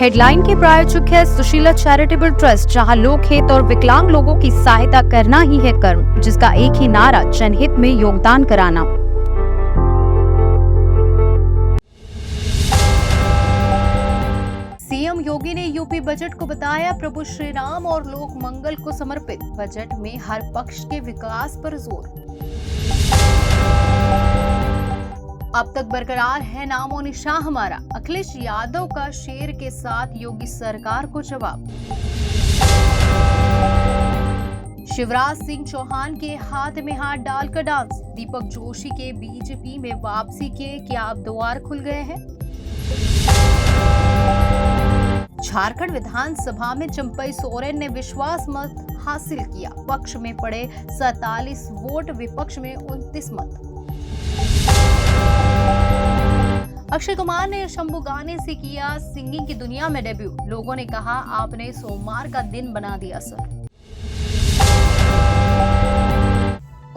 Headline के प्रायोजक है सुशीला चैरिटेबल ट्रस्ट, जहां लोक हित और विकलांग लोगों की सहायता करना ही है कर्म, जिसका एक ही नारा जनहित में योगदान कराना। सीएम योगी ने यूपी बजट को बताया प्रभु श्री राम और लोक मंगल को समर्पित। बजट में हर पक्ष के विकास पर जोर। अब तक बरकरार है नामो निशान हमारा, अखिलेश यादव का शेर के साथ योगी सरकार को जवाब। शिवराज सिंह चौहान के हाथ में हाथ डालकर डांस। दीपक जोशी के बीजेपी में वापसी के क्या अब द्वार खुल गए हैं? झारखंड विधानसभा में चंपई सोरेन ने विश्वास मत हासिल किया। पक्ष में पड़े 47 वोट, विपक्ष में 29 मत। अक्षय कुमार ने शंभू गाने से किया सिंगिंग की दुनिया में डेब्यू। लोगों ने कहा आपने सोमवार का दिन बना दिया सर।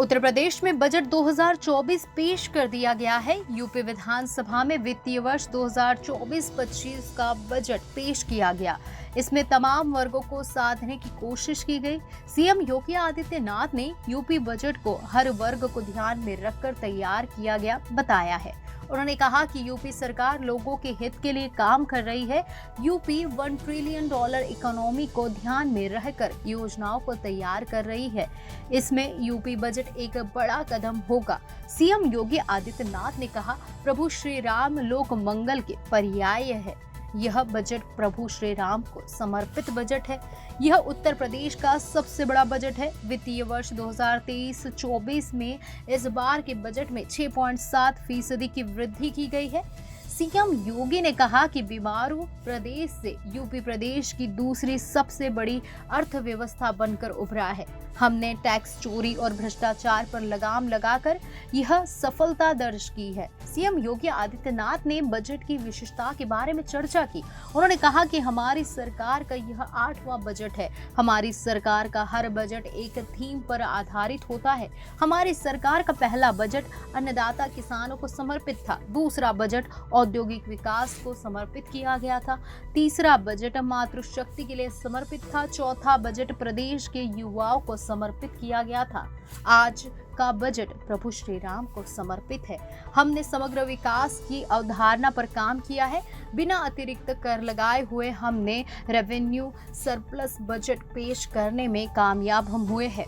उत्तर प्रदेश में बजट 2024 पेश कर दिया गया है। यूपी विधानसभा में वित्तीय वर्ष 2024-25 का बजट पेश किया गया। इसमें तमाम वर्गों को साधने की कोशिश की गई। सीएम योगी आदित्यनाथ ने यूपी बजट को हर वर्ग को ध्यान में रखकर तैयार किया गया बताया है। उन्होंने कहा कि यूपी सरकार लोगों के हित के लिए काम कर रही है। यूपी $1 ट्रिलियन इकोनॉमी को ध्यान में रहकर योजनाओं को तैयार कर रही है। इसमें यूपी बजट एक बड़ा कदम होगा। सीएम योगी आदित्यनाथ ने कहा प्रभु श्री राम लोक मंगल के पर्याय है। यह बजट प्रभु श्री राम को समर्पित बजट है। यह उत्तर प्रदेश का सबसे बड़ा बजट है। वित्तीय वर्ष 2023-24 में इस बार के बजट में 6.7% की वृद्धि की गई है। सीएम योगी ने कहा कि बीमारू प्रदेश से यूपी प्रदेश की दूसरी सबसे बड़ी अर्थव्यवस्था बनकर उभरा है। हमने टैक्स चोरी और भ्रष्टाचार पर लगाम लगाकर यह सफलता दर्ज की है। सीएम योगी आदित्यनाथ ने बजट की विशेषता के बारे में चर्चा की। उन्होंने कहा कि हमारी सरकार का यह 8वां बजट है। हमारी सरकार का हर बजट एक थीम पर आधारित होता है। हमारी सरकार का पहला बजट अन्नदाता किसानों को समर्पित था। दूसरा बजट औद्योगिक विकास को समर्पित किया गया था। तीसरा बजट मातृशक्ति के लिए समर्पित था। चौथा बजट प्रदेश के युवाओं को समर्पित किया गया था। आज का बजट प्रभु श्री राम को समर्पित है। हमने समग्र विकास की अवधारणा पर काम किया है। बिना अतिरिक्त कर लगाए हुए हमने रेवेन्यू सरप्लस बजट पेश करने में कामयाब हम हुए हैं।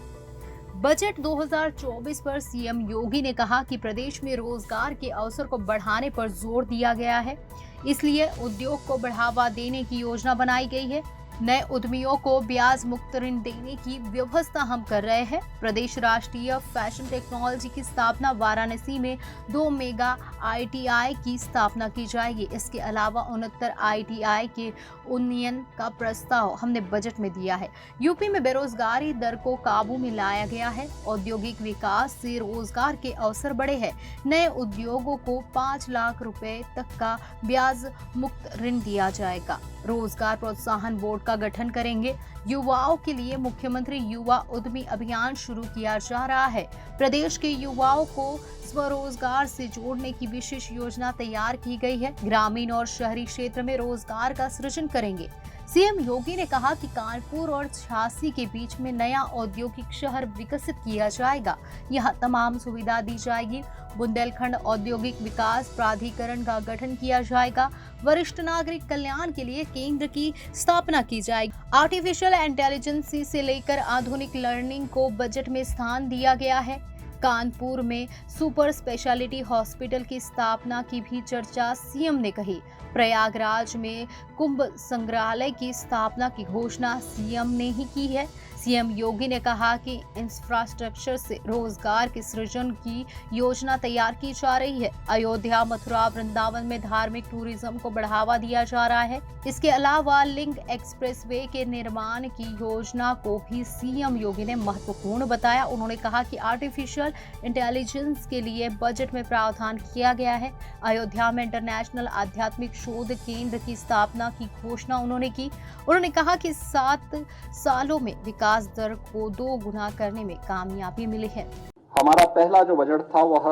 बजट 2024 पर सीएम योगी ने कहा कि प्रदेश में रोजगार के अवसर को बढ़ाने पर जोर दिया गया है। इसलिए उद्योग को बढ़ावा देने की योजना बनाई गई है। नए उद्यमियों को ब्याज मुक्त ऋण देने की व्यवस्था हम कर रहे हैं। प्रदेश राष्ट्रीय फैशन टेक्नोलॉजी की स्थापना, वाराणसी में 2 मेगा ITI की स्थापना की जाएगी। इसके अलावा 69 ITI के उन्नयन का प्रस्ताव हमने बजट में दिया है। यूपी में बेरोजगारी दर को काबू में लाया गया है। औद्योगिक विकास से रोजगार के अवसर बढ़े हैं। नए उद्योगों को 5 लाख रुपए तक का ब्याज मुक्त ऋण दिया जाएगा। रोजगार प्रोत्साहन बोर्ड का गठन करेंगे। युवाओं के लिए मुख्यमंत्री युवा उद्यमी अभियान शुरू किया जा रहा है। प्रदेश के युवाओं को स्वरोजगार से जोड़ने की विशेष योजना तैयार की गई है। ग्रामीण और शहरी क्षेत्र में रोजगार का सृजन करेंगे। सीएम योगी ने कहा कि कानपुर और झांसी के बीच में नया औद्योगिक शहर विकसित किया जाएगा। यहाँ तमाम सुविधा दी जाएगी। बुंदेलखंड औद्योगिक विकास प्राधिकरण का गठन किया जाएगा। वरिष्ठ नागरिक कल्याण के लिए केंद्र की स्थापना की जाएगी। आर्टिफिशियल इंटेलिजेंस से लेकर आधुनिक लर्निंग को बजट में स्थान दिया गया है। कानपुर में सुपर स्पेशलिटी हॉस्पिटल की स्थापना की भी चर्चा सीएम ने कही। प्रयागराज में कुंभ संग्रहालय की स्थापना की घोषणा सीएम ने ही की है। सीएम योगी ने कहा कि इंफ्रास्ट्रक्चर से रोजगार के सृजन की योजना तैयार की जा रही है। अयोध्या, मथुरा, वृंदावन में धार्मिक टूरिज्म को बढ़ावा दिया जा रहा है। इसके अलावा लिंक एक्सप्रेसवे के निर्माण की योजना को भी सीएम योगी ने महत्वपूर्ण बताया। उन्होंने कहा कि आर्टिफिशियल इंटेलिजेंस के लिए बजट में प्रावधान किया गया है। अयोध्या में इंटरनेशनल आध्यात्मिक शोध केंद्र की स्थापना की घोषणा उन्होंने की। उन्होंने कहा कि 7 सालों में विकास दर को 2 गुना करने में कामयाबी मिली है। हमारा पहला जो बजट था वह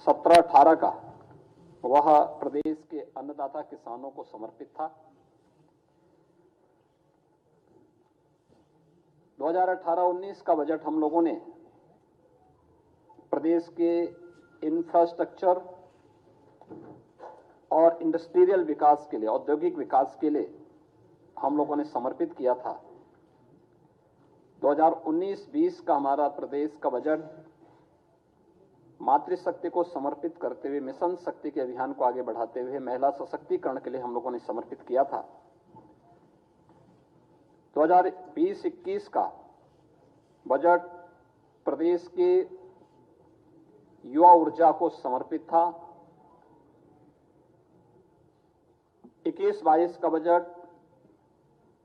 17-18 का वह प्रदेश के अन्नदाता किसानों को समर्पित था। 2018-19 का बजट हम लोगों ने प्रदेश के इंफ्रास्ट्रक्चर और इंडस्ट्रियल विकास के लिए, औद्योगिक विकास के लिए हम लोगों ने समर्पित किया था। 2019-20 का हमारा प्रदेश का बजट मातृशक्ति को समर्पित करते हुए, मिशन शक्ति के अभियान को आगे बढ़ाते हुए महिला सशक्तिकरण के लिए हम लोगों ने समर्पित किया था। 2020-21 का बजट प्रदेश के युवा ऊर्जा को समर्पित था। 21-22 का बजट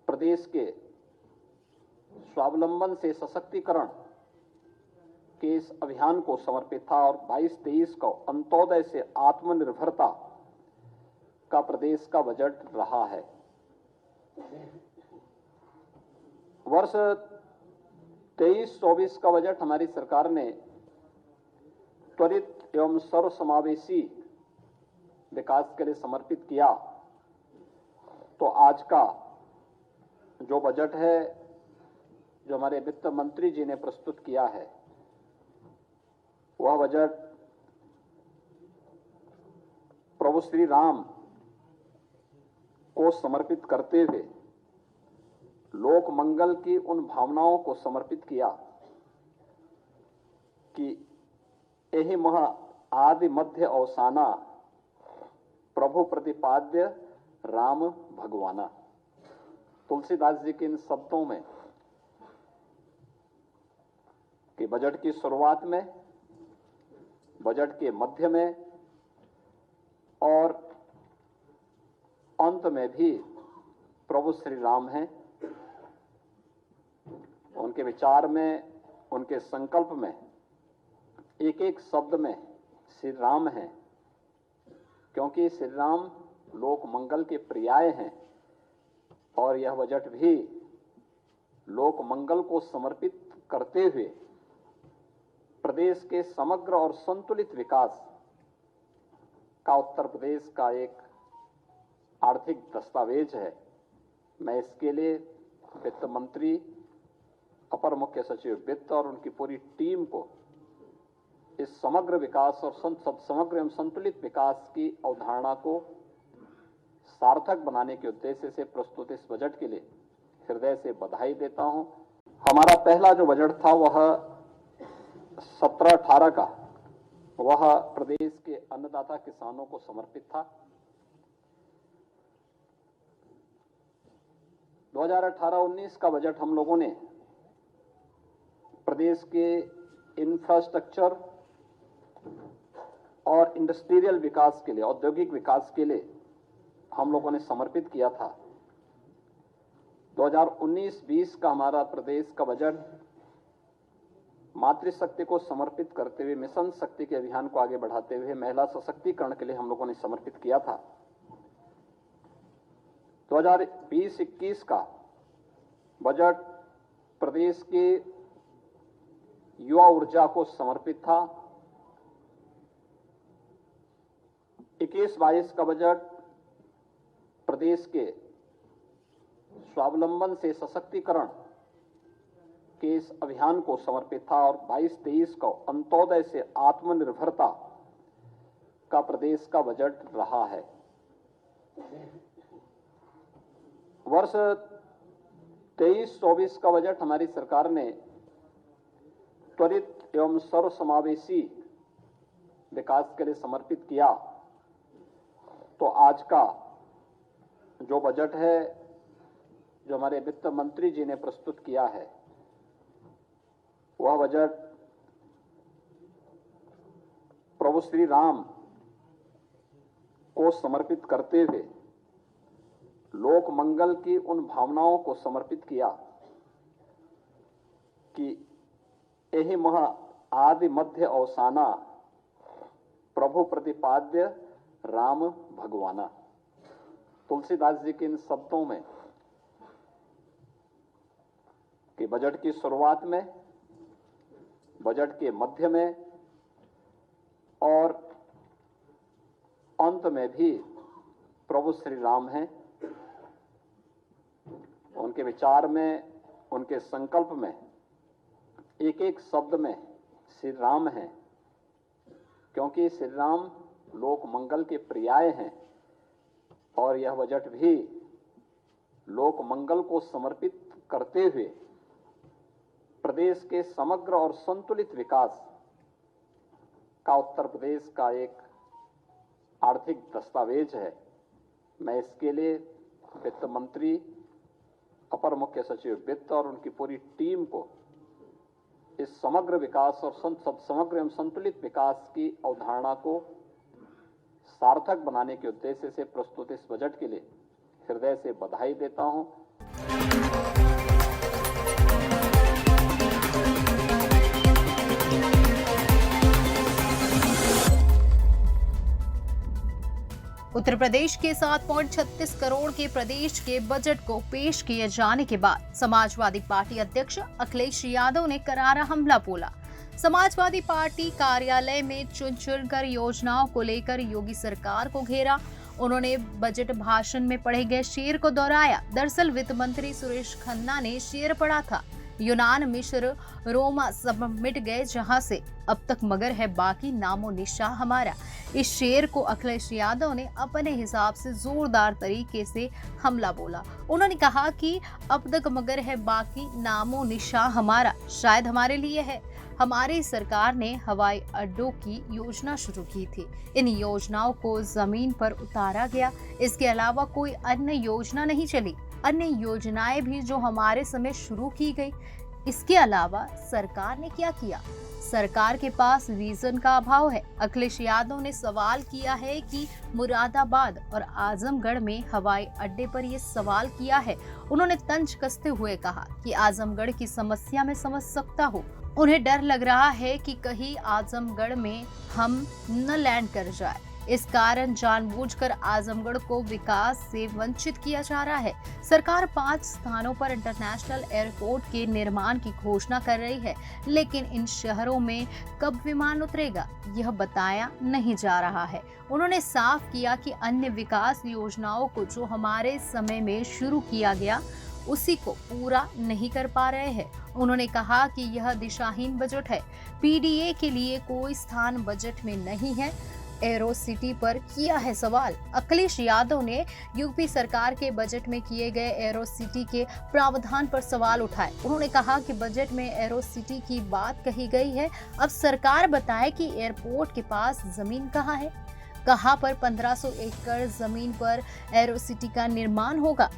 प्रदेश के स्वावलंबन से सशक्तिकरण के इस अभियान को समर्पित था और 22-23 को अंत्योदय से आत्मनिर्भरता का प्रदेश का बजट रहा है। वर्ष 23-24 का बजट हमारी सरकार ने त्वरित एवं सर्वसमावेशी विकास के लिए समर्पित किया। तो आज का जो बजट है, जो हमारे वित्त मंत्री जी ने प्रस्तुत किया है, वह बजट प्रभु श्री राम को समर्पित करते हुए लोक मंगल की उन भावनाओं को समर्पित किया कि यही महा आदि मध्य अवसाना प्रभु प्रतिपाद्य राम भगवाना। तुलसीदास जी के इन शब्दों में कि बजट की शुरुआत में, बजट के मध्य में और अंत में भी प्रभु श्री राम हैं। उनके विचार में, उनके संकल्प में एक एक शब्द में श्री राम है, क्योंकि श्री राम लोक मंगल के पर्याय हैं और यह बजट भी लोक मंगल को समर्पित करते हुए प्रदेश के समग्र और संतुलित विकास का उत्तर प्रदेश का एक आर्थिक दस्तावेज है। मैं इसके लिए वित्त मंत्री, अपर मुख्य सचिव वित्त और उनकी पूरी टीम को इस समग्र विकास और समग्र एवं संतुलित विकास की अवधारणा को सार्थक बनाने के उद्देश्य से प्रस्तुत इस बजट के लिए हृदय से बधाई देता हूं। हमारा पहला जो बजट था वह 17-18 का, वह प्रदेश के अन्नदाता किसानों को समर्पित था। 2018-19 का बजट हम लोगों ने प्रदेश के इंफ्रास्ट्रक्चर और इंडस्ट्रियल विकास के लिए, औद्योगिक विकास के लिए हम लोगों ने समर्पित किया था। 2019-20 का हमारा प्रदेश का बजट मातृशक्ति को समर्पित करते हुए, मिशन शक्ति के अभियान को आगे बढ़ाते हुए महिला सशक्तिकरण के लिए हम लोगों ने समर्पित किया था। 2020-21 का बजट प्रदेश के युवा ऊर्जा को समर्पित था। 21-22 का बजट प्रदेश के स्वावलंबन से सशक्तिकरण के इस अभियान को समर्पित था और 22-23 को अंत्योदय से आत्मनिर्भरता का प्रदेश का बजट रहा है। वर्ष 23-24 का बजट हमारी सरकार ने त्वरित एवं सर्वसमावेशी विकास के लिए समर्पित किया। तो आज का जो बजट है, जो हमारे वित्त मंत्री जी ने प्रस्तुत किया है, वह बजट प्रभु श्री राम को समर्पित करते हुए लोक मंगल की उन भावनाओं को समर्पित किया कि यही महा आदि मध्य अवसाना प्रभु प्रतिपाद्य राम भगवाना। तुलसीदास जी के इन शब्दों में कि बजट की शुरुआत में, बजट के मध्य में और पंथ में भी प्रभु श्री राम हैं। उनके विचार में, उनके संकल्प में एक एक शब्द में श्री राम है, क्योंकि श्री राम लोक मंगल के पर्याय हैं और यह बजट भी लोक मंगल को समर्पित करते हुए प्रदेश के समग्र और संतुलित विकास का उत्तर प्रदेश का एक आर्थिक दस्तावेज है। मैं इसके लिए वित्त मंत्री, अपर मुख्य सचिव वित्त और उनकी पूरी टीम को इस समग्र विकास और समग्र एवं संतुलित विकास की अवधारणा को सार्थक बनाने के उद्देश्य से प्रस्तुत इस बजट के लिए हृदय से बधाई देता हूं। उत्तर प्रदेश के 7.36 करोड़ के प्रदेश के बजट को पेश किए जाने के बाद समाजवादी पार्टी अध्यक्ष अखिलेश यादव ने करारा हमला बोला। समाजवादी पार्टी कार्यालय में चुन-चुनकर योजनाओं को लेकर योगी सरकार को घेरा। उन्होंने बजट भाषण में पढ़े गए शेर को दोहराया। दरअसल वित्त मंत्री सुरेश खन्ना ने शेर पढ़ा था, यूनान मिस्र रोमा सब मिट गए जहां से अब तक मगर है बाकी नामो निशा हमारा। इस शेर को अखिलेश यादव ने अपने हिसाब से जोरदार तरीके से हमला बोला। उन्होंने कहा कि अब तक मगर है बाकी नामो निशा हमारा शायद हमारे लिए है। हमारी सरकार ने हवाई अड्डों की योजना शुरू की थी, इन योजनाओं को जमीन पर उतारा गया। इसके अलावा कोई अन्य योजना नहीं चली। अन्य योजनाएं भी जो हमारे समय शुरू की गई। इसके अलावा सरकार ने क्या किया? सरकार के पास विजन का अभाव है। अखिलेश यादव ने सवाल किया है कि मुरादाबाद और आजमगढ़ में हवाई अड्डे पर यह सवाल किया है। उन्होंने तंज कसते हुए कहा कि आजमगढ़ की समस्या में समझ सकता हूँ। उन्हें डर लग रहा है कि कहीं आजमगढ़ में हम न लैंड कर जाए, इस कारण जानबूझकर आजमगढ़ को विकास से वंचित किया जा रहा है। सरकार 5 स्थानों पर इंटरनेशनल एयरपोर्ट के निर्माण की घोषणा कर रही है, लेकिन इन शहरों में कब विमान उतरेगा यह बताया नहीं जा रहा है। उन्होंने साफ किया कि अन्य विकास योजनाओं को जो हमारे समय में शुरू किया गया उसी को पूरा नहीं कर पा रहे हैं। उन्होंने कहा कि यह दिशाहीन बजट है। पीडीए के लिए कोई स्थान बजट में नहीं है। एरो सिटी पर किया है सवाल। अखिलेश यादव ने यूपी सरकार के बजट में किए गए एरो सिटी के प्रावधान पर सवाल उठाए। उन्होंने कहा कि बजट में एरो सिटी की बात कही गई है, अब सरकार बताए कि एयरपोर्ट के पास जमीन कहाँ है, कहाँ पर 1500 एकड़ जमीन पर एरो सिटी का निर्माण होगा।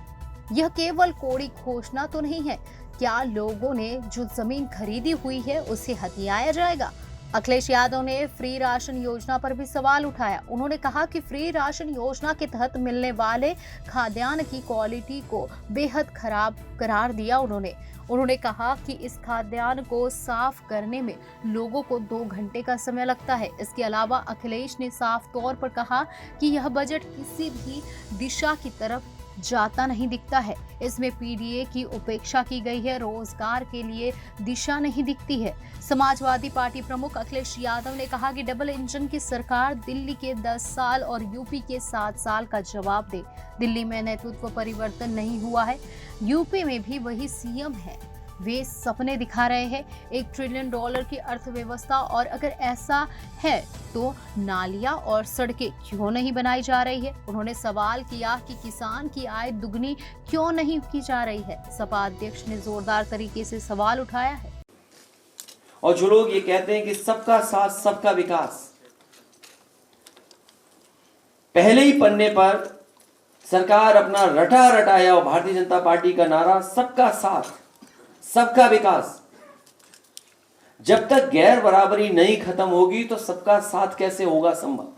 यह केवल कोरी घोषणा तो नहीं है। क्या लोगों ने जो जमीन खरीदी हुई है उसे हथियाया जाएगा? अखिलेश यादव ने फ्री राशन योजना पर भी सवाल उठाया। उन्होंने कहा कि फ्री राशन योजना के तहत मिलने वाले खाद्यान्न की क्वालिटी को बेहद खराब करार दिया। उन्होंने कहा कि इस खाद्यान्न को साफ करने में लोगों को 2 घंटे का समय लगता है। इसके अलावा अखिलेश ने साफ तौर पर कहा कि यह बजट किसी भी दिशा की तरफ जाता नहीं दिखता है। इसमें पीडीए की उपेक्षा की गई है, रोजगार के लिए दिशा नहीं दिखती है। समाजवादी पार्टी प्रमुख अखिलेश यादव ने कहा कि डबल इंजन की सरकार दिल्ली के 10 साल और यूपी के 7 साल का जवाब दे। दिल्ली में नेतृत्व परिवर्तन नहीं हुआ है, यूपी में भी वही सीएम है। वे सपने दिखा रहे हैं, $1 ट्रिलियन की अर्थव्यवस्था, और अगर ऐसा है तो नालियां और सड़कें क्यों नहीं बनाई जा रही है? उन्होंने सवाल किया कि किसान की आय दुगनी क्यों नहीं की जा रही है? सपा अध्यक्ष ने जोरदार तरीके से सवाल उठाया है। और जो लोग ये कहते हैं कि सबका साथ सबका विकास, पहले ही पन्ने पर सरकार अपना रटा रटाया और भारतीय जनता पार्टी का नारा सबका साथ सबका विकास, जब तक गैर बराबरी नहीं खत्म होगी तो सबका साथ कैसे होगा संभव?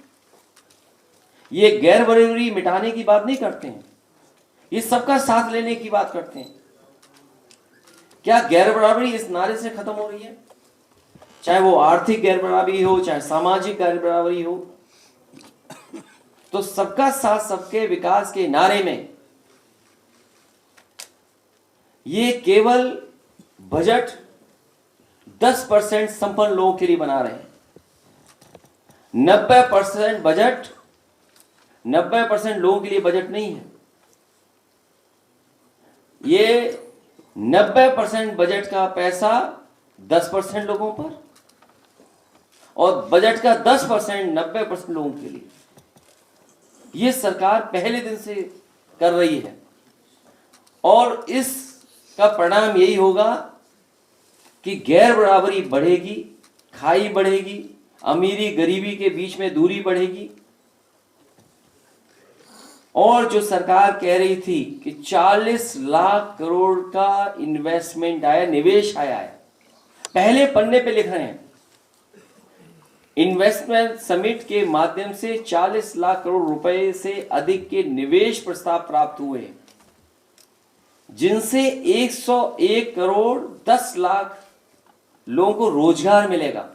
ये गैर बराबरी मिटाने की बात नहीं करते हैं, ये सबका साथ लेने की बात करते हैं। क्या गैर बराबरी इस नारे से खत्म हो रही है? चाहे वो आर्थिक गैर बराबरी हो, चाहे सामाजिक गैर बराबरी हो, तो सबका साथ सबके विकास के नारे में ये केवल बजट 10% संपन्न लोगों के लिए बना रहे हैं। 90% बजट 90% लोगों के लिए बजट नहीं है। ये 90% बजट का पैसा 10% लोगों पर और बजट का 10% 90% लोगों के लिए। ये सरकार पहले दिन से कर रही है और इसका परिणाम यही होगा कि गैर बराबरी बढ़ेगी, खाई बढ़ेगी, अमीरी गरीबी के बीच में दूरी बढ़ेगी। और जो सरकार कह रही थी कि 40 लाख करोड़ का इन्वेस्टमेंट आया, निवेश आया है, पहले पन्ने पे लिख रहे हैं इन्वेस्टमेंट समिट के माध्यम से 40 लाख करोड़ रुपए से अधिक के निवेश प्रस्ताव प्राप्त हुए, जिनसे 101 करोड़ 10 लाख लोगों को रोजगार मिलेगा।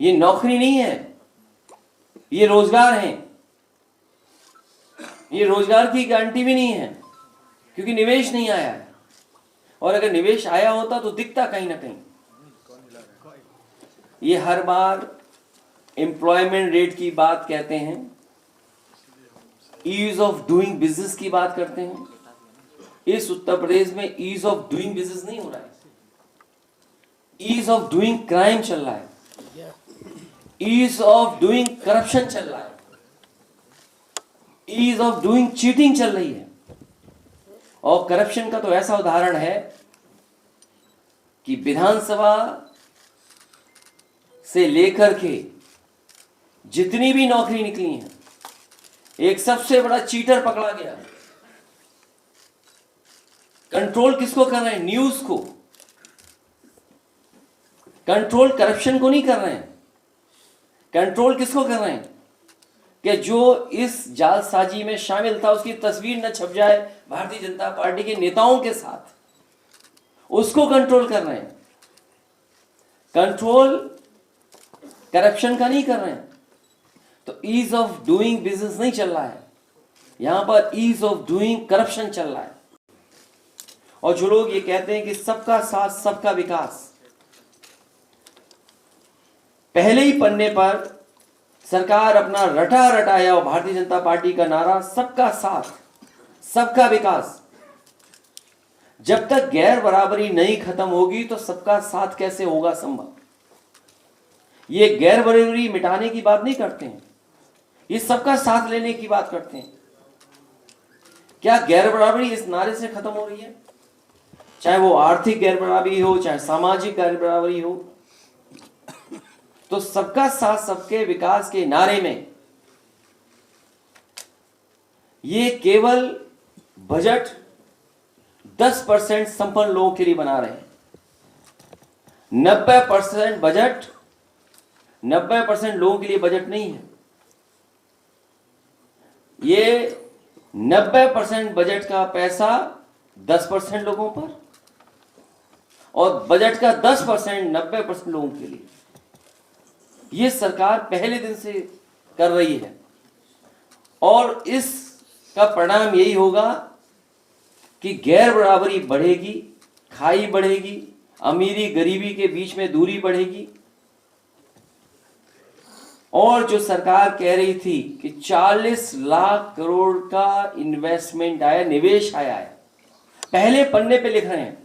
ये नौकरी नहीं है, ये रोजगार है। ये रोजगार की गारंटी भी नहीं है क्योंकि निवेश नहीं आया है, और अगर निवेश आया होता तो दिखता कहीं ना कहीं। ये हर बार एम्प्लॉयमेंट रेट की बात कहते हैं, ईज ऑफ डूइंग बिजनेस की बात करते हैं। इस उत्तर प्रदेश में ईज ऑफ डूइंग बिजनेस नहीं हो रहा है, ईज ऑफ डूइंग क्राइम चल रहा है, ईज ऑफ डूइंग करप्शन चल रहा है, ईज ऑफ डूइंग चीटिंग चल रही है। और करप्शन का तो ऐसा उदाहरण है कि विधानसभा से लेकर के जितनी भी नौकरी निकली हैं, एक सबसे बड़ा चीटर पकड़ा गया। कंट्रोल किसको कर रहे हैं? न्यूज को। कंट्रोल करप्शन को नहीं कर रहे हैं। कंट्रोल किसको कर रहे हैं? कि जो इस जालसाजी में शामिल था उसकी तस्वीर न छप जाए भारतीय जनता पार्टी के नेताओं के साथ, उसको कंट्रोल कर रहे हैं। कंट्रोल करप्शन का नहीं कर रहे हैं। तो ईज ऑफ डूइंग बिजनेस नहीं चल रहा है, यहां पर ईज ऑफ डूइंग करप्शन चल रहा है। और जो लोग ये कहते हैं कि सबका साथ सबका विकास, पहले ही पन्ने पर सरकार अपना रटा रटाया और भारतीय जनता पार्टी का नारा सबका साथ सबका विकास। जब तक गैर बराबरी नहीं खत्म होगी तो सबका साथ कैसे होगा संभव? ये गैर बराबरी मिटाने की बात नहीं करते हैं, ये सबका साथ लेने की बात करते हैं। क्या गैर बराबरी इस नारे से खत्म हो रही है? चाहे वो आर्थिक गैर बराबरी हो, चाहे सामाजिक गैर बराबरी हो, तो सबका साथ सबके विकास के नारे में ये केवल बजट 10% संपन्न लोगों के लिए बना रहे हैं। 90% बजट 90% लोगों के लिए बजट नहीं है। ये 90% बजट का पैसा 10% लोगों पर और बजट का 10% 90% लोगों के लिए। ये सरकार पहले दिन से कर रही है और इसका परिणाम यही होगा कि गैर बराबरी बढ़ेगी, खाई बढ़ेगी, अमीरी गरीबी के बीच में दूरी बढ़ेगी। और जो सरकार कह रही थी कि 40 लाख करोड़ का इन्वेस्टमेंट आया, निवेश आया है, पहले पन्ने पे लिख रहे हैं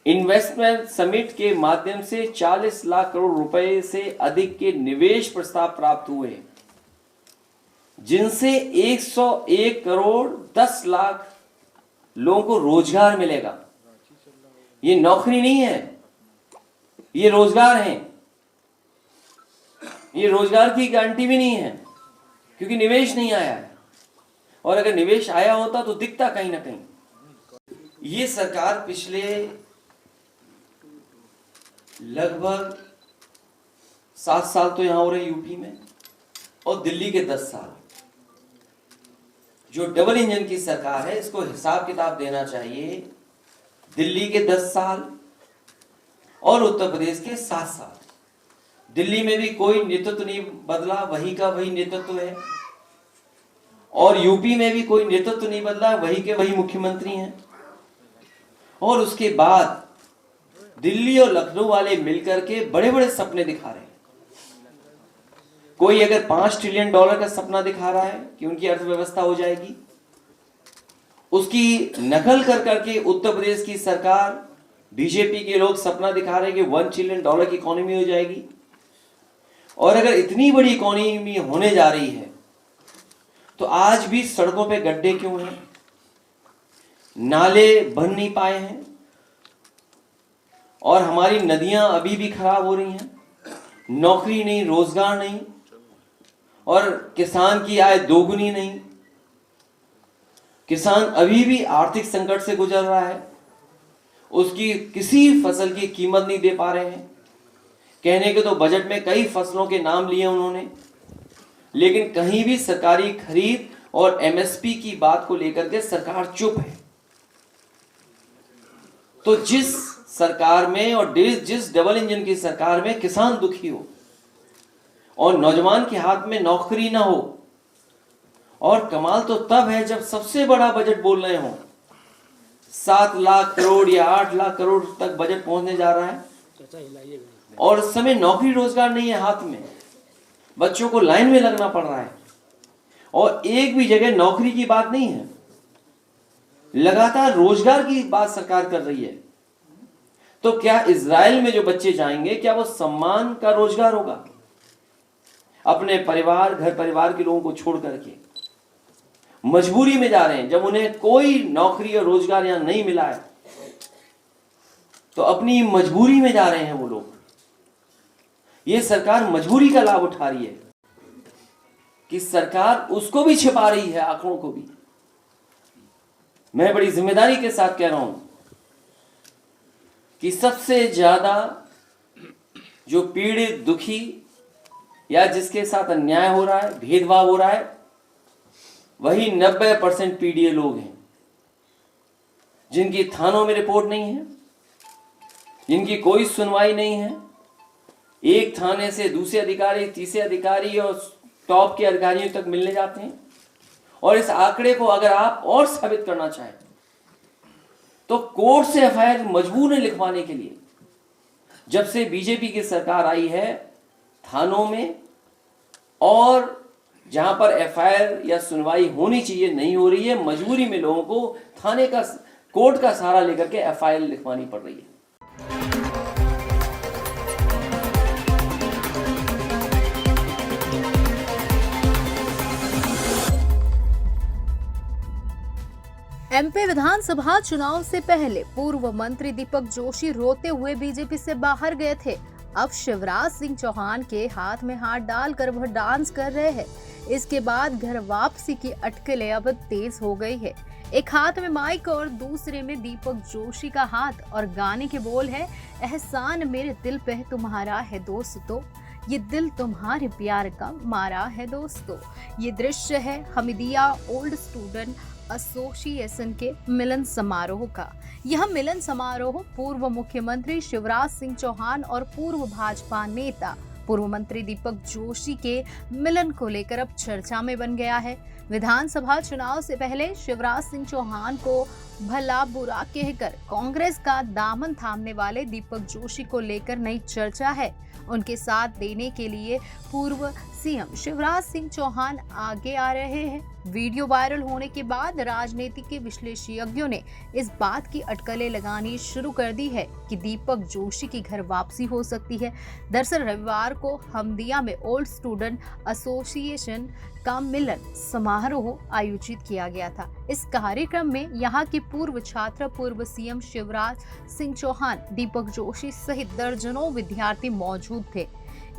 इन्वेस्टमेंट समिट के माध्यम से 40 लाख करोड़ रुपए से अधिक के निवेश प्रस्ताव प्राप्त हुए, जिनसे 101 करोड़ 10 लाख लोगों को रोजगार मिलेगा। ये नौकरी नहीं है, ये रोजगार है। ये रोजगार की गारंटी भी नहीं है क्योंकि निवेश नहीं आया है, और अगर निवेश आया होता तो दिखता कहीं ना कहीं। ये सरकार पिछले लगभग 7 साल तो यहां हो रहे यूपी में, और दिल्ली के 10 साल, जो डबल इंजन की सरकार है, इसको हिसाब किताब देना चाहिए। दिल्ली के 10 साल और उत्तर प्रदेश के 7 साल। दिल्ली में भी कोई नेतृत्व नहीं बदला, वही का वही नेतृत्व है, और यूपी में भी कोई नेतृत्व नहीं बदला, वही के वही मुख्यमंत्री हैं। और उसके बाद दिल्ली और लखनऊ वाले मिलकर के बड़े बड़े सपने दिखा रहे हैं। कोई अगर $5 ट्रिलियन का सपना दिखा रहा है कि उनकी अर्थव्यवस्था हो जाएगी, उसकी नकल कर करके उत्तर प्रदेश की सरकार, बीजेपी के लोग सपना दिखा रहे हैं कि $1 ट्रिलियन की इकोनॉमी हो जाएगी। और अगर इतनी बड़ी इकोनॉमी होने जा रही है तो आज भी सड़कों पे गड्ढे क्यों हैं, नाले बन नहीं पाए हैं और हमारी नदियां अभी भी खराब हो रही हैं, नौकरी नहीं, रोजगार नहीं और किसान की आय दोगुनी नहीं। किसान अभी भी आर्थिक संकट से गुजर रहा है, उसकी किसी फसल की कीमत नहीं दे पा रहे हैं। कहने के तो बजट में कई फसलों के नाम लिए उन्होंने, लेकिन कहीं भी सरकारी खरीद और एमएसपी की बात को लेकर के सरकार चुप है। तो जिस सरकार में और जिस डबल इंजन की सरकार में किसान दुखी हो और नौजवान के हाथ में नौकरी ना हो, और कमाल तो तब है जब सबसे बड़ा बजट बोल रहे हो, 7 लाख करोड़ या 8 लाख करोड़ तक बजट पहुंचने जा रहा है, और उस समय नौकरी रोजगार नहीं है हाथ में, बच्चों को लाइन में लगना पड़ रहा है और एक भी जगह नौकरी की बात नहीं है, लगातार रोजगार की बात सरकार कर रही है। तो क्या इजराइल में जो बच्चे जाएंगे, क्या वो सम्मान का रोजगार होगा? अपने परिवार, घर परिवार के लोगों को छोड़ करके मजबूरी में जा रहे हैं, जब उन्हें कोई नौकरी और रोजगार यहां नहीं मिला है तो अपनी मजबूरी में जा रहे हैं वो लोग। ये सरकार मजबूरी का लाभ उठा रही है कि सरकार उसको भी छिपा रही है, आंकड़ों को भी। मैं बड़ी जिम्मेदारी के साथ कह रहा हूं कि सबसे ज्यादा जो पीड़ित, दुखी या जिसके साथ अन्याय हो रहा है, भेदभाव हो रहा है, वही 90% पीडीए लोग हैं, जिनकी थानों में रिपोर्ट नहीं है, जिनकी कोई सुनवाई नहीं है। एक थाने से दूसरे अधिकारी, तीसरे अधिकारी और टॉप के अधिकारियों तक मिलने जाते हैं। और इस आंकड़े को अगर आप और साबित करना चाहें तो कोर्ट से एफआईआर मजबूर है लिखवाने के लिए। जब से बीजेपी की सरकार आई है, थानों में और जहां पर एफआईआर या सुनवाई होनी चाहिए नहीं हो रही है, मजबूरी में लोगों को थाने का, कोर्ट का सहारा लेकर के एफआईआर लिखवानी पड़ रही है। एमपी विधानसभा चुनाव से पहले पूर्व मंत्री दीपक जोशी रोते हुए बीजेपी से बाहर गए थे। अब शिवराज सिंह चौहान के हाथ में हाथ डालकर वह डांस कर रहे हैं। इसके बाद घर वापसी की अटकलें अब तेज हो गई है। एक हाथ में माइक और दूसरे में दीपक जोशी का हाथ और गाने के बोल है, एहसान मेरे दिल पे तुम्हारा है दोस्तों, ये दिल तुम्हारे प्यार का मारा है दोस्तों। ये दृश्य है हमीदिया ओल्ड स्टूडेंट एसोसिएशन के मिलन समारोह का। यह मिलन समारोह पूर्व मुख्यमंत्री शिवराज सिंह चौहान और पूर्व भाजपा नेता पूर्व मंत्री दीपक जोशी के मिलन को लेकर अब चर्चा में बन गया है। विधानसभा चुनाव से पहले शिवराज सिंह चौहान को भला बुरा कहकर कांग्रेस का दामन थामने वाले दीपक जोशी को लेकर नई चर्चा है। उनके साथ देने के लिए पूर्व सीएम शिवराज सिंह चौहान आगे आ रहे हैं। वीडियो वायरल होने के बाद राजनीति के विश्लेषज्ञों ने इस बात की अटकलें लगानी शुरू कर दी है कि दीपक जोशी की घर वापसी हो सकती है। दरअसल रविवार को हमीदिया में ओल्ड स्टूडेंट एसोसिएशन का मिलन समारोह आयोजित किया गया था। इस कार्यक्रम में यहाँ के पूर्व छात्र पूर्व सीएम शिवराज सिंह चौहान, दीपक जोशी सहित दर्जनों विद्यार्थी मौजूद थे।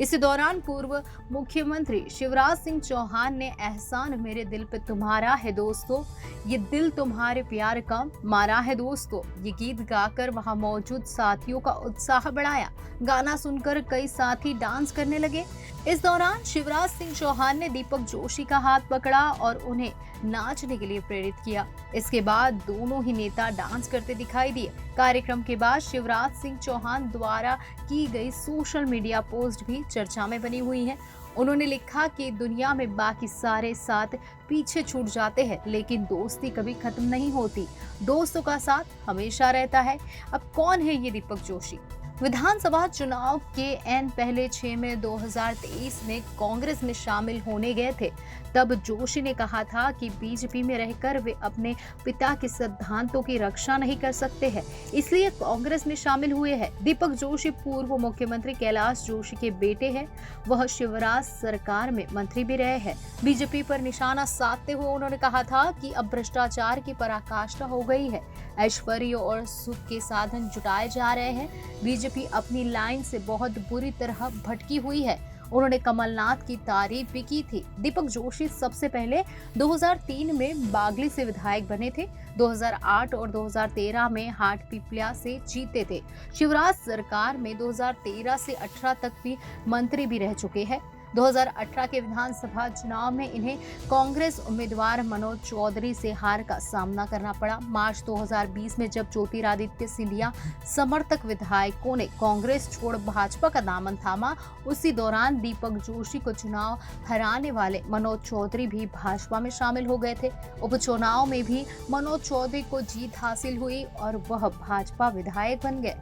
इसी दौरान पूर्व मुख्यमंत्री शिवराज सिंह चौहान ने एहसान मेरे दिल पे तुम्हारा है दोस्तों, ये दिल तुम्हारे प्यार का मारा है दोस्तों, ये गीत गाकर वहां मौजूद साथियों का उत्साह बढ़ाया। गाना सुनकर कई साथी डांस करने लगे। इस दौरान शिवराज सिंह चौहान ने दीपक जोशी का हाथ पकड़ा और उन्हें नाचने के लिए प्रेरित किया। इसके बाद दोनों ही नेता डांस करते दिखाई दिए। कार्यक्रम के बाद शिवराज सिंह चौहान द्वारा की गई सोशल मीडिया पोस्ट भी चर्चा में बनी हुई है। उन्होंने लिखा कि दुनिया में बाकी सारे साथ पीछे छूट जाते हैं, लेकिन दोस्ती कभी खत्म नहीं होती। दोस्तों का साथ हमेशा रहता है। अब कौन है ये दीपक जोशी? विधानसभा चुनाव के एन पहले 6 में 2023 में कांग्रेस में शामिल होने गए थे। तब जोशी ने कहा था कि बीजेपी में रहकर वे अपने पिता के सिद्धांतों की रक्षा नहीं कर सकते हैं, इसलिए कांग्रेस में शामिल हुए हैं। दीपक जोशी पूर्व मुख्यमंत्री कैलाश जोशी के बेटे हैं। वह शिवराज सरकार में मंत्री भी रहे हैं। बीजेपी पर निशाना साधते हुए उन्होंने कहा था कि अब भ्रष्टाचार की पराकाष्ठा हो गई है, ऐश्वर्य और सुख के साधन जुटाए जा रहे हैं। बीजेपी अपनी लाइन से बहुत बुरी तरह भटकी हुई है। उन्होंने कमलनाथ की तारीफ भी की थी। दीपक जोशी सबसे पहले 2003 में बागली से विधायक बने थे। 2008 और 2013 में हाटपिपल्या से जीते थे। शिवराज सरकार में 2013 से 18 तक भी मंत्री भी रह चुके हैं। 2018 के विधानसभा चुनाव में इन्हें कांग्रेस उम्मीदवार मनोज चौधरी से हार का सामना करना पड़ा। मार्च 2020 में जब ज्योतिरादित्य सिंधिया समर्थक विधायकों ने कांग्रेस छोड़ भाजपा का दामन थामा, उसी दौरान दीपक जोशी को चुनाव हराने वाले मनोज चौधरी भी भाजपा में शामिल हो गए थे। उपचुनाव में भी मनोज चौधरी को जीत हासिल हुई और वह भाजपा विधायक बन गए।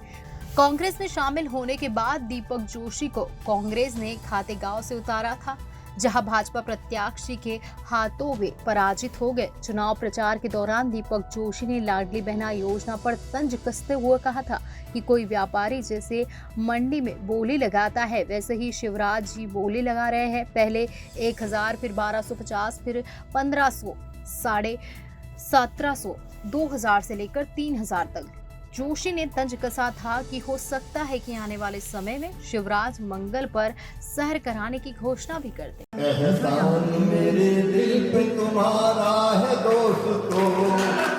कांग्रेस में शामिल होने के बाद दीपक जोशी को कांग्रेस ने खातेगांव से उतारा था, जहां भाजपा प्रत्याशी के हाथों वे पराजित हो गए। चुनाव प्रचार के दौरान दीपक जोशी ने लाडली बहना योजना पर तंज कसते हुए कहा था कि कोई व्यापारी जैसे मंडी में बोली लगाता है, वैसे ही शिवराज जी बोली लगा रहे हैं। पहले 1000, फिर 1250, फिर 1500, 1750, 2000 से लेकर 3000 तक। जोशी ने तंज कसा था कि हो सकता है कि आने वाले समय में शिवराज मंगल पर सहर कराने की घोषणा भी कर दे। एहसान मेरे दिल पे तुम्हारा है दोस्तों,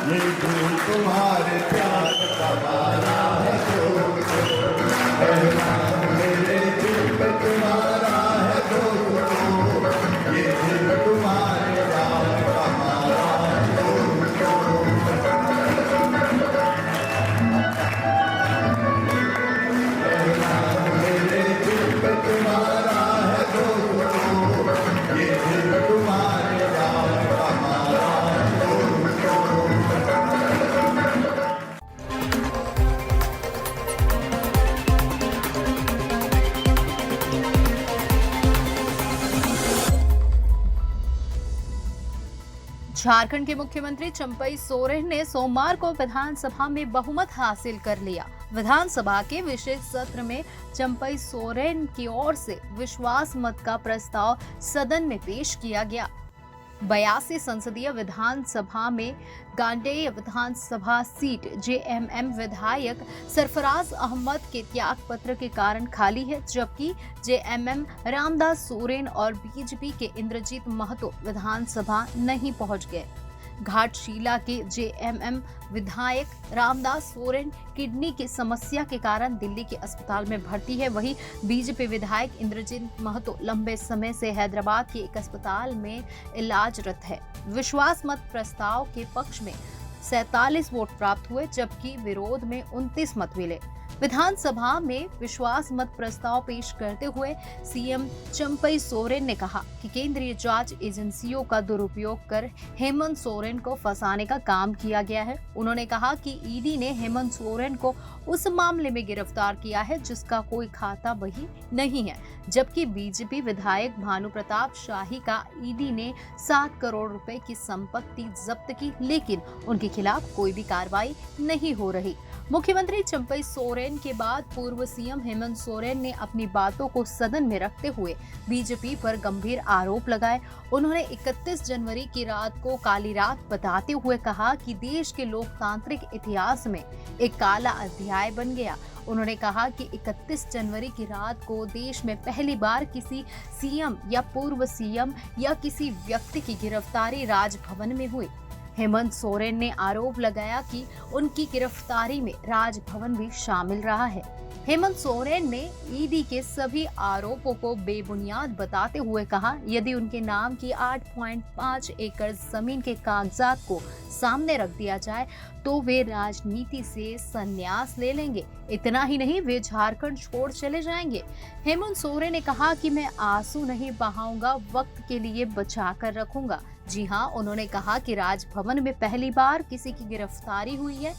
ये दिल तुम्हारे प्यार का मारा है दोस्तों। एहसान मेरे दिल पे तुम्हारा है दोस्तों, ये दिल तुम्हारे प्यार का मारा है दोस्तों। झारखंड के मुख्यमंत्री चंपई सोरेन ने सोमवार को विधानसभा में बहुमत हासिल कर लिया। विधानसभा के विशेष सत्र में चंपई सोरेन की ओर से विश्वास मत का प्रस्ताव सदन में पेश किया गया। 82 संसदीय विधानसभा में गांडेय विधानसभा सीट जेएमएम विधायक सरफराज अहमद के त्याग पत्र के कारण खाली है, जबकि जेएमएम रामदास सोरेन और बीजेपी के इंद्रजीत महतो विधानसभा नहीं पहुंच गए। घाटशिला के जेएमएम विधायक रामदास सोरेन किडनी की समस्या के कारण दिल्ली के अस्पताल में भर्ती है। वहीं बीजेपी विधायक इंद्रजीत महतो लंबे समय से हैदराबाद के एक अस्पताल में इलाजरत है। विश्वास मत प्रस्ताव के पक्ष में 47 वोट प्राप्त हुए, जबकि विरोध में 29 मत मिले। विधानसभा में विश्वास मत प्रस्ताव पेश करते हुए सीएम चंपई सोरेन ने कहा कि केंद्रीय जांच एजेंसियों का दुरुपयोग कर हेमंत सोरेन को फंसाने का काम किया गया है। उन्होंने कहा कि ईडी ने हेमंत सोरेन को उस मामले में गिरफ्तार किया है जिसका कोई खाता बही नहीं है, जबकि बीजेपी विधायक भानु प्रताप शाही का ईडी ने 7 करोड़ रुपए की संपत्ति जब्त की, लेकिन उनके खिलाफ कोई भी कार्रवाई नहीं हो रही। मुख्यमंत्री चंपई सोरेन के बाद पूर्व सीएम हेमंत सोरेन ने अपनी बातों को सदन में रखते हुए बीजेपी पर गंभीर आरोप लगाए। उन्होंने 31 जनवरी की रात को काली रात बताते हुए कहा कि देश के लोकतांत्रिक इतिहास में एक काला अध्याय बन गया। उन्होंने कहा कि 31 जनवरी की रात को देश में पहली बार किसी सीएम या पूर्व सीएम या किसी व्यक्ति की गिरफ्तारी राजभवन में हुई। हेमंत सोरेन ने आरोप लगाया कि उनकी गिरफ्तारी में राजभवन भी शामिल रहा है। हेमंत सोरेन ने ईडी के सभी आरोपों को बेबुनियाद बताते हुए कहा, यदि उनके नाम की 8.5 एकड़ जमीन के कागजात को सामने रख दिया जाए तो वे राजनीति से संन्यास ले लेंगे। इतना ही नहीं, वे झारखंड छोड़ चले जाएंगे। हेमंत सोरेन ने कहा कि मैं आंसू नहीं बहाऊंगा, वक्त के लिए बचा कर रखूंगा। जी हाँ, उन्होंने कहा कि राजभवन में पहली बार किसी की गिरफ्तारी हुई है।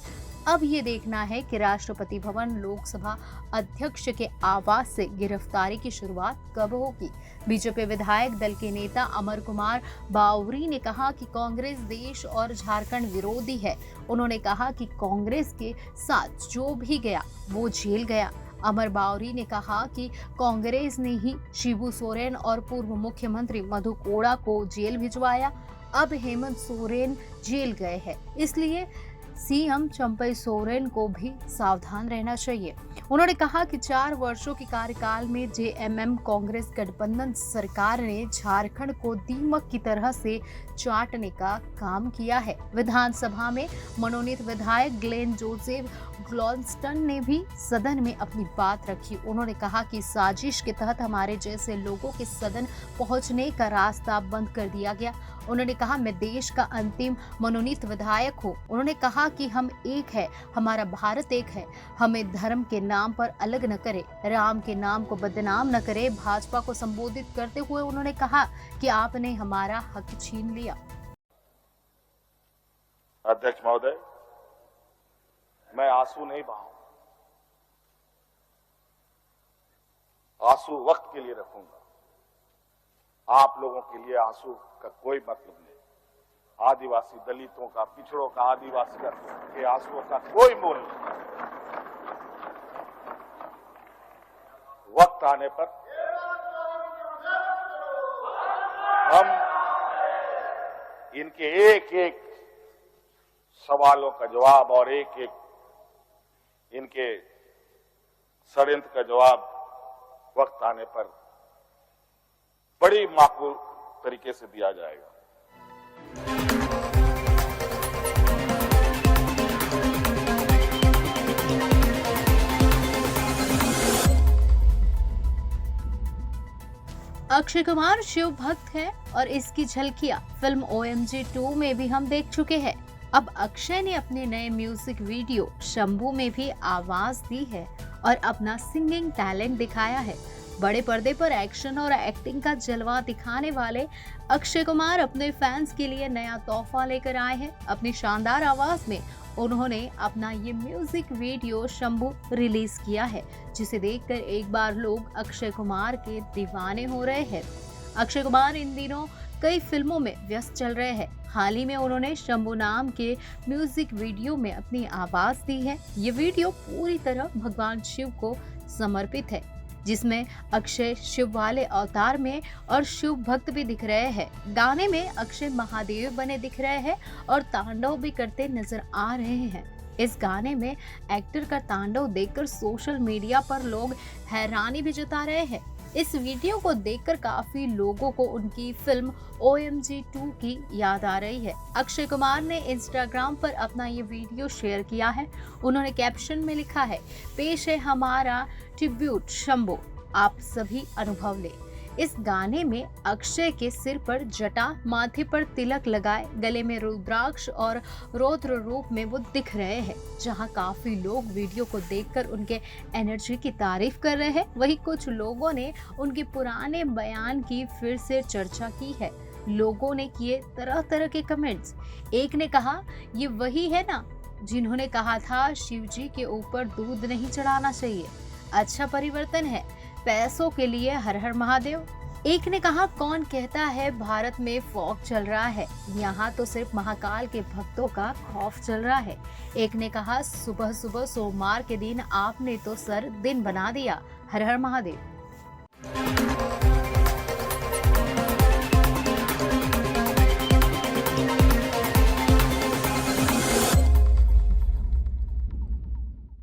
अब ये देखना है कि राष्ट्रपति भवन लोकसभा अध्यक्ष के आवास से गिरफ्तारी की शुरुआत कब होगी। बीजेपी विधायक दल के नेता अमर कुमार बावरी ने कहा कि कांग्रेस देश और झारखंड विरोधी है। उन्होंने कहा कि कांग्रेस के साथ जो भी गया वो जेल गया। अमर बावरी ने कहा कि कांग्रेस ने ही शिबू सोरेन और पूर्व मुख्यमंत्री मधु कोड़ा को जेल भिजवाया। अब हेमंत सोरेन जेल गए हैं, इसलिए सीएम चंपई सोरेन को भी सावधान रहना चाहिए। उन्होंने कहा कि 4 वर्षों के कार्यकाल में जेएमएम कांग्रेस गठबंधन सरकार ने झारखंड को दीमक की तरह से चाटने का काम किया है। विधानसभा में मनोनीत विधायक ग्लेन जोसेफ ग्लॉन्स्टन ने भी सदन में अपनी बात रखी। उन्होंने कहा कि साजिश के तहत हमारे जैसे लोगों के सदन पहुंचने का रास्ता बंद कर दिया गया। उन्होंने कहा, मैं देश का अंतिम मनोनीत विधायक हूँ। उन्होंने कहा कि हम एक है, हमारा भारत एक है, हमें धर्म के नाम पर अलग न करे, राम के नाम को बदनाम न करे। भाजपा को संबोधित करते हुए उन्होंने कहा कि आपने हमारा हक छीन लिया। अध्यक्ष महोदय, मैं आंसू नहीं बहाऊं, आंसू वक्त के लिए रखूंगा। आप लोगों के लिए आंसू का कोई मतलब नहीं। आदिवासी दलितों का, पिछड़ों का, आदिवासी के आंसुओं का कोई मोल नहीं। वक्त आने पर हम इनके एक एक सवालों का जवाब और एक एक इनके षड्यंत्र का जवाब वक्त आने पर बड़ी माकूल तरीके से दिया जाएगा। अक्षय कुमार शिव भक्त है और इसकी झलकियां फिल्म OMG 2 में भी हम देख चुके हैं। अब अक्षय ने अपने नए म्यूजिक वीडियो शंभू में भी आवाज दी है और अपना सिंगिंग टैलेंट दिखाया है। बड़े पर्दे पर एक्शन और एक्टिंग का जलवा दिखाने वाले अक्षय कुमार अपने फैंस के लिए नया तोहफा लेकर आए हैं। अपनी शानदार आवाज में उन्होंने अपना ये म्यूजिक वीडियो शंभू रिलीज किया है, जिसे देखकर एक बार लोग अक्षय कुमार के दीवाने हो रहे हैं। अक्षय कुमार इन दिनों कई फिल्मों में व्यस्त चल रहे हैं। हाल ही में उन्होंने शंभू नाम के म्यूजिक वीडियो में अपनी आवाज दी है। ये वीडियो पूरी तरह भगवान शिव को समर्पित है, जिसमें अक्षय शिव वाले अवतार में और शिव भक्त भी दिख रहे हैं। गाने में अक्षय महादेव बने दिख रहे हैं और तांडव भी करते नजर आ रहे हैं। इस गाने में एक्टर का तांडव देखकर सोशल मीडिया पर लोग हैरानी भी जता रहे हैं। इस वीडियो को देखकर काफी लोगों को उनकी फिल्म OMG 2 की याद आ रही है। अक्षय कुमार ने इंस्टाग्राम पर अपना ये वीडियो शेयर किया है। उन्होंने कैप्शन में लिखा है, पेश है हमारा ट्रिब्यूट शंभू, आप सभी अनुभव ले। इस गाने में अक्षय के सिर पर जटा, माथे पर तिलक लगाए, गले में रुद्राक्ष और रौद्र रूप में वो दिख रहे हैं। जहां काफी लोग वीडियो को देखकर उनके एनर्जी की तारीफ कर रहे हैं, वहीं कुछ लोगों ने उनके पुराने बयान की फिर से चर्चा की है। लोगों ने किए तरह तरह के कमेंट्स। एक ने कहा, ये वही है ना जिन्होंने कहा था शिव जी के ऊपर दूध नहीं चढ़ाना चाहिए, अच्छा परिवर्तन है, पैसों के लिए हर हर महादेव। एक ने कहा, कौन कहता है भारत में फॉग चल रहा है, यहाँ तो सिर्फ महाकाल के भक्तों का खौफ चल रहा है। एक ने कहा, सुबह सुबह सोमवार के दिन आपने तो सर दिन बना दिया, हर हर महादेव।